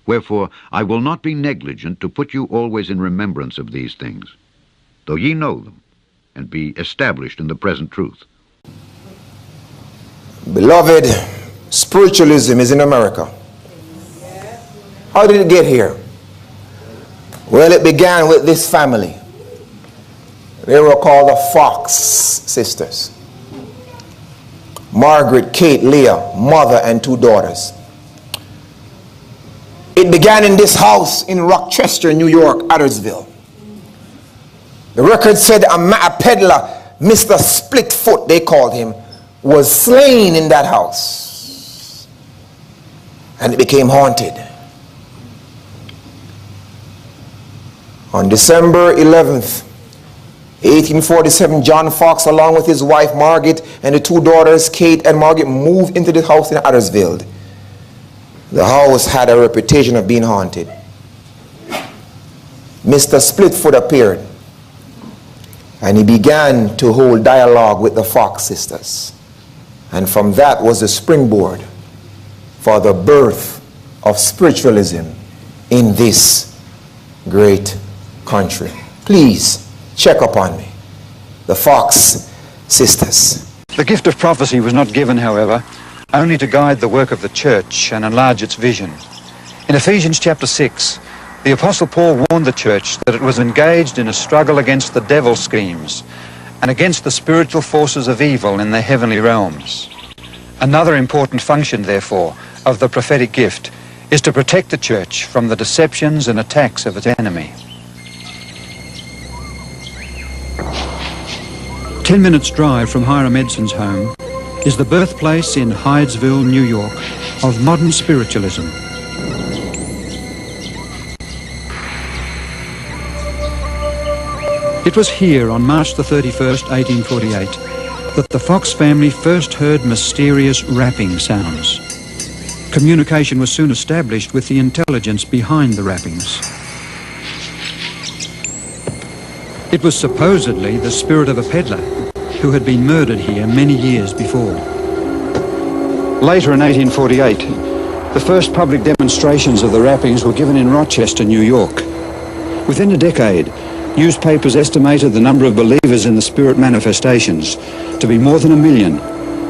Wherefore I will not be negligent to put you always in remembrance of these things, though ye know them, and be established in the present truth. Beloved, spiritualism is in America. How did it get here? Well, it began with this family. They were called the Fox sisters. Margaret, Kate, Leah, mother and 2 daughters. It began in this house in Rochester, New York, Addersville. The record said a peddler, Mr. Splitfoot, they called him, was slain in that house. And it became haunted. On December 11th, 1847, John Fox, along with his wife Margaret and the 2 daughters, Kate and Margaret, moved into the house in Addersville. The house had a reputation of being haunted. Mr. Splitfoot appeared, and he began to hold dialogue with the Fox sisters. And from that was the springboard for the birth of spiritualism in this great country. Please check upon me. The Fox sisters. The gift of prophecy was not given, however, only to guide the work of the church and enlarge its vision. In Ephesians chapter 6, the Apostle Paul warned the church that it was engaged in a struggle against the devil's schemes and against the spiritual forces of evil in the heavenly realms. Another important function, therefore, of the prophetic gift is to protect the church from the deceptions and attacks of its enemy. 10 minutes' drive from Hiram Edson's home is the birthplace in Hydesville, New York, of modern spiritualism. It was here on March the 31st, 1848, that the Fox family first heard mysterious rapping sounds. Communication was soon established with the intelligence behind the rappings. It was supposedly the spirit of a peddler who had been murdered here many years before. Later in 1848, the first public demonstrations of the rappings were given in Rochester, New York. Within a decade, newspapers estimated the number of believers in the spirit manifestations to be more than 1 million,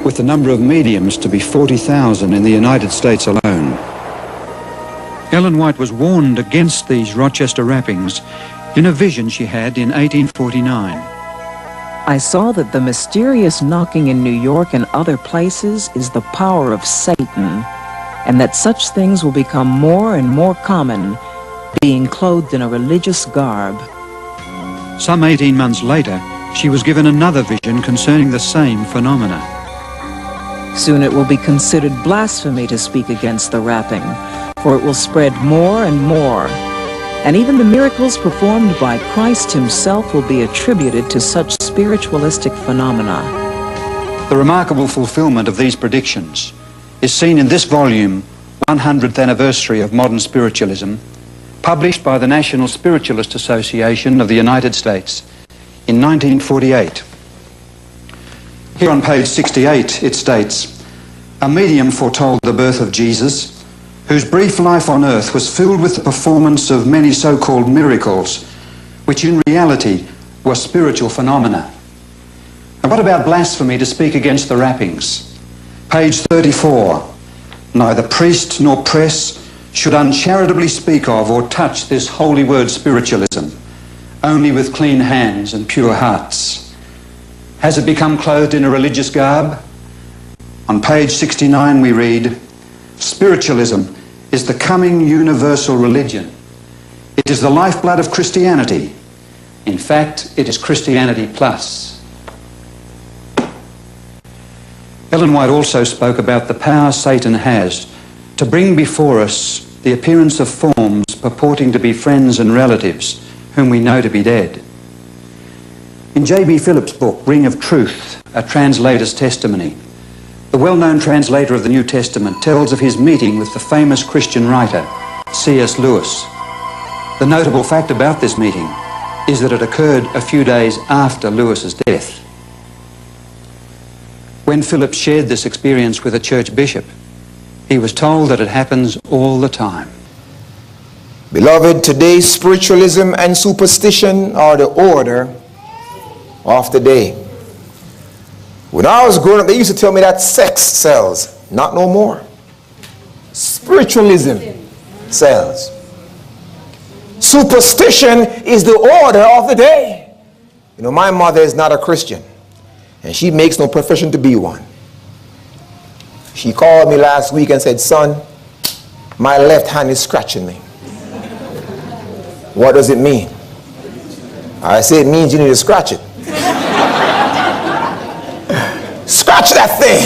with the number of mediums to be 40,000 in the United States alone. Ellen White was warned against these Rochester rappings in a vision she had in 1849. I saw that the mysterious knocking in New York and other places is the power of Satan, and that such things will become more and more common, being clothed in a religious garb. Some 18 months later, she was given another vision concerning the same phenomena. Soon it will be considered blasphemy to speak against the rapping, for it will spread more and more. And even the miracles performed by Christ himself will be attributed to such spiritualistic phenomena. The remarkable fulfillment of these predictions is seen in this volume, 100th Anniversary of Modern Spiritualism, published by the National Spiritualist Association of the United States in 1948. Here on page 68 it states, "A medium foretold the birth of Jesus, whose brief life on earth was filled with the performance of many so-called miracles, which in reality were spiritual phenomena." And what about blasphemy to speak against the rappings? Page 34, "Neither priest nor press should uncharitably speak of or touch this holy word spiritualism, only with clean hands and pure hearts." Has it become clothed in a religious garb? On page 69 we read, "Spiritualism is the coming universal religion. It is the lifeblood of Christianity. In fact, it is Christianity plus." Ellen White also spoke about the power Satan has to bring before us the appearance of forms purporting to be friends and relatives whom we know to be dead. In J.B. Phillips' book, Ring of Truth, A Translator's Testimony, the well-known translator of the New Testament tells of his meeting with the famous Christian writer, C.S. Lewis. The notable fact about this meeting is that it occurred a few days after Lewis's death. When Phillips shared this experience with a church bishop, he was told that it happens all the time. Beloved, today's spiritualism and superstition are the order of the day. When I was growing up, they used to tell me that sex sells. Not no more. Spiritualism sells. Superstition is the order of the day. You know, my mother is not a Christian, and she makes no profession to be one. She called me last week and said, son, my left hand is scratching me. What does it mean? I said, it means you need to scratch it. Scratch that thing.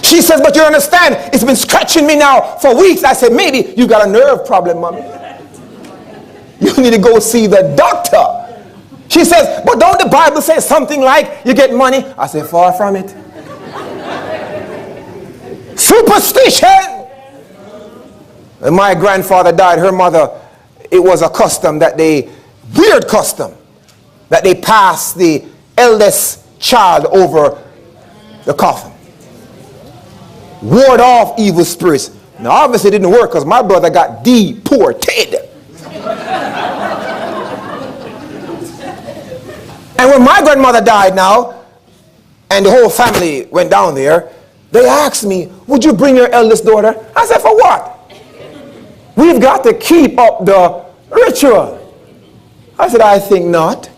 She says, but you understand, it's been scratching me now for weeks. I said, maybe you got a nerve problem, mommy. You need to go see the doctor. She says, but don't the Bible say something like you get money? I said, far from it. Superstition. When my grandfather died, her mother, it was a custom that weird custom, that they passed the eldest child over the coffin. Ward off evil spirits. Now obviously it didn't work because my brother got deported. And when my grandmother died now, and the whole family went down there, they asked me, would you bring your eldest daughter? I said, for what? We've got to keep up the ritual. I said, I think not.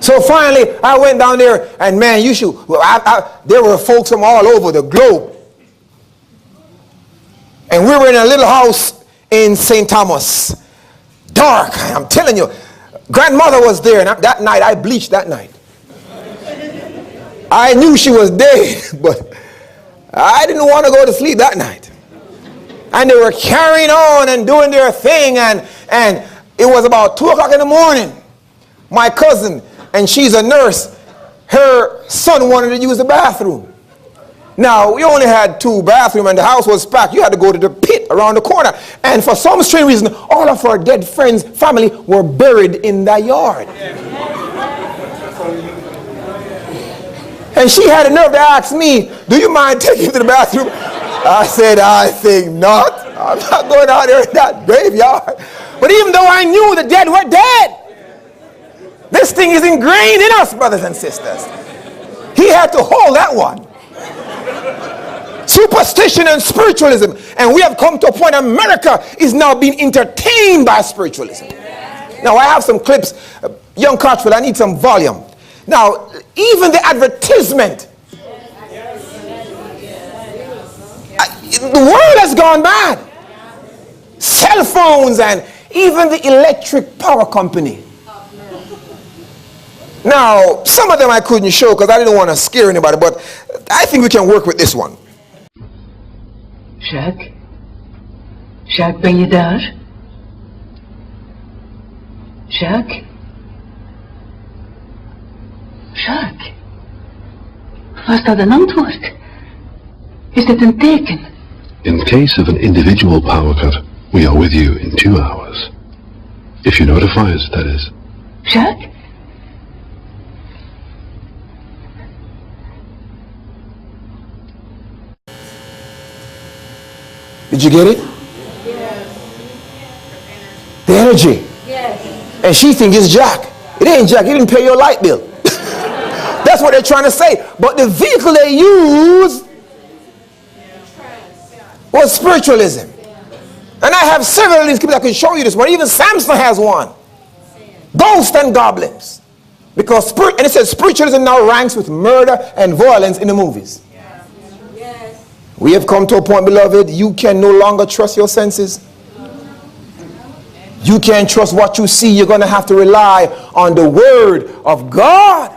So finally, I went down there, and man, there were folks from all over the globe. And we were in a little house in St. Thomas. Dark, I'm telling you. Grandmother was there, and that night, I bleached that night. I knew she was dead, but I didn't want to go to sleep that night. And they were carrying on and doing their thing, and it was about 2 o'clock in the morning. My cousin, and she's a nurse, her son wanted to use the bathroom. Now, we only had 2 bathrooms, and the house was packed. You had to go to the pit around the corner. And for some strange reason, all of her dead friends' family were buried in that yard. And she had a nerve to ask me, do you mind taking me to the bathroom? I said, I think not. I'm not going out there in that graveyard. But even though I knew the dead were dead, this thing is ingrained in us, brothers and sisters. He had to hold that one. Superstition and spiritualism. And we have come to a point, America is now being entertained by spiritualism. Now I have some clips. Young Crotchfield, I need some volume. Now, even the advertisement. The world has gone mad. Cell phones and even the electric power company. Now, some of them I couldn't show because I didn't want to scare anybody, but I think we can work with this one. Jacques? Jacques, ben je daar? Jacques? Jacques? Was dat een antwoord? Is dit een teken? In case of an individual power cut, we are with you in 2 hours. If you notify us, that is. Jacques? Did you get it? Yes. The energy. Yes. And she thinks it's Jack. It ain't Jack. He didn't pay your light bill. That's what they're trying to say. But the vehicle they used was spiritualism. And I have several of these people that can show you this one. Even Samson has one. Ghosts and goblins. Because and it says spiritualism now ranks with murder and violence in the movies. Yes. We have come to a point, beloved, you can no longer trust your senses. You can't trust what you see. You're going to have to rely on the word of God.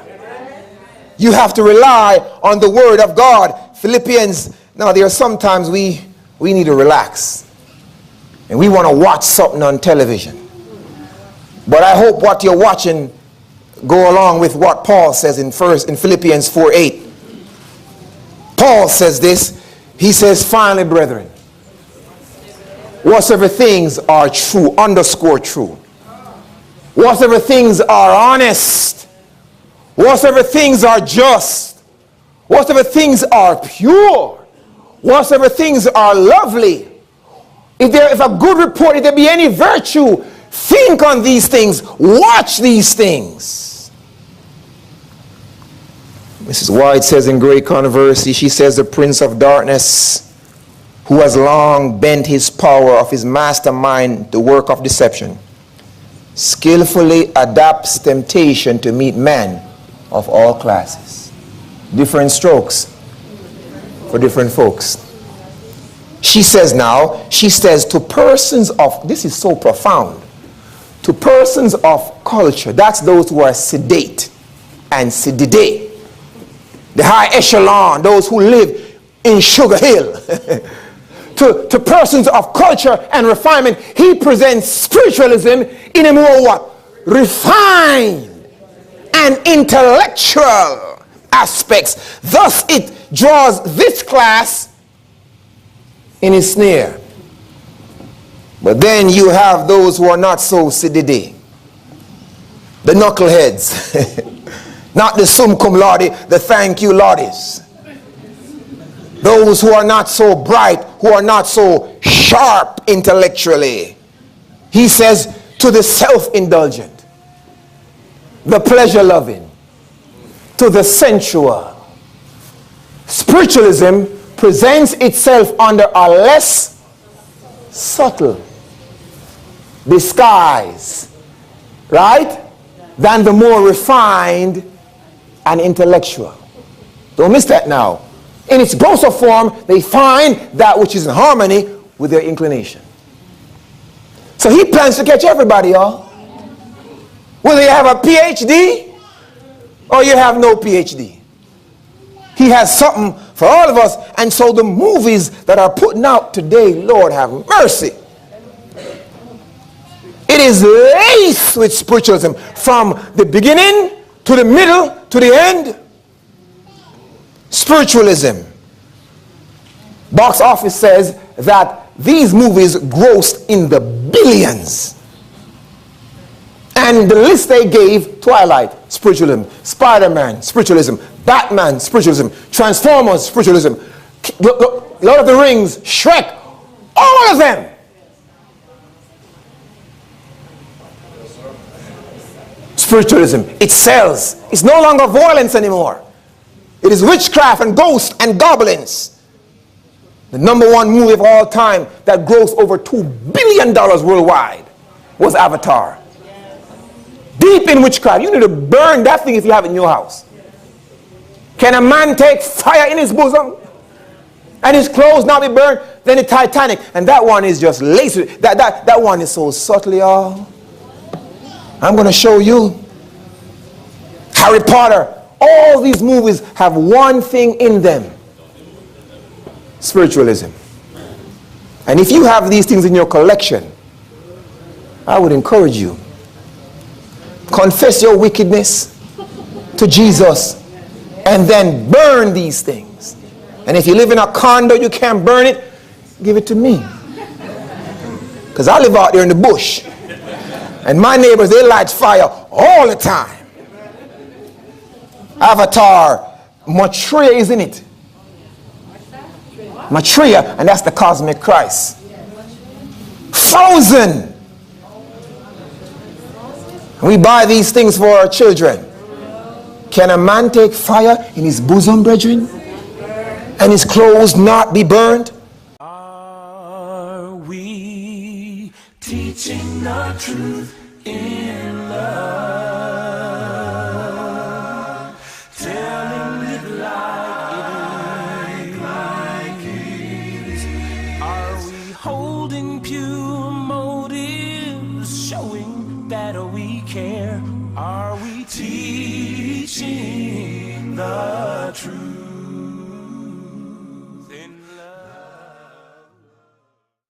You have to rely on the word of God. Philippians, now there are sometimes we need to relax. And we want to watch something on television. But I hope what you're watching go along with what Paul says in Philippians 4:8. Paul says this. He says, finally, brethren, whatsoever things are true, underscore true. Whatsoever things are honest. Whatsoever things are just. Whatsoever things are pure. Whatsoever things are lovely. if a good report, if there be any virtue, think on these things, watch these things. Mrs. White says in Great Controversy, she says, the prince of darkness, who has long bent his power of his mastermind to work of deception, skillfully adapts temptation to meet men of all classes. Different strokes for different folks. She says now, she says to persons of, this is so profound, to persons of culture, that's those who are sedate and sedide, the high echelon, those who live in Sugar Hill. to persons of culture and refinement, he presents spiritualism in a more what? Refined and intellectual aspects. Thus it draws this class in his snare. But then you have those who are not so sedide, the knuckleheads, not the sum cum laude, the thank you laudes. Those who are not so bright, who are not so sharp intellectually. He says to the self-indulgent, the pleasure-loving, to the sensual. Spiritualism presents itself under a less subtle disguise, right, than the more refined and intellectual. Don't miss that now. In its grosser form, they find that which is in harmony with their inclination. So he plans to catch everybody, y'all. Whether you have a PhD or you have no PhD. He has something for all of us. And so the movies that are putting out today, Lord have mercy, it is laced with spiritualism from the beginning to the middle to the end. Spiritualism. Box office says that these movies grossed in the billions. And the list they gave: Twilight, spiritualism; Spider-Man, spiritualism; Batman, spiritualism; Transformers, spiritualism; Lord of the Rings, Shrek, all of them. Spiritualism. It sells. It's no longer violence anymore. It is witchcraft and ghosts and goblins. The #1 movie of all time that grossed over $2 billion worldwide was Avatar. Deep in witchcraft. You need to burn that thing if you have it in your house. Can a man take fire in his bosom and his clothes not be burned? Then the Titanic. And that one is just lazy. That one is so subtle, y'all. I'm going to show you. Harry Potter. All these movies have one thing in them: spiritualism. And if you have these things in your collection, I would encourage you, confess your wickedness to Jesus and then burn these things. And if you live in a condo, you can't burn it, give it to me, because I live out there in the bush and my neighbors, they light fire all the time. Avatar, Maitreya is in it. Maitreya, and that's the cosmic Christ. Frozen. We buy these things for our children. Can a man take fire in his bosom, brethren, and his clothes not be burned? Are we teaching the truth in love? Telling it like it is. Are we holding pure motives, showing that we care? Are we teaching the truth?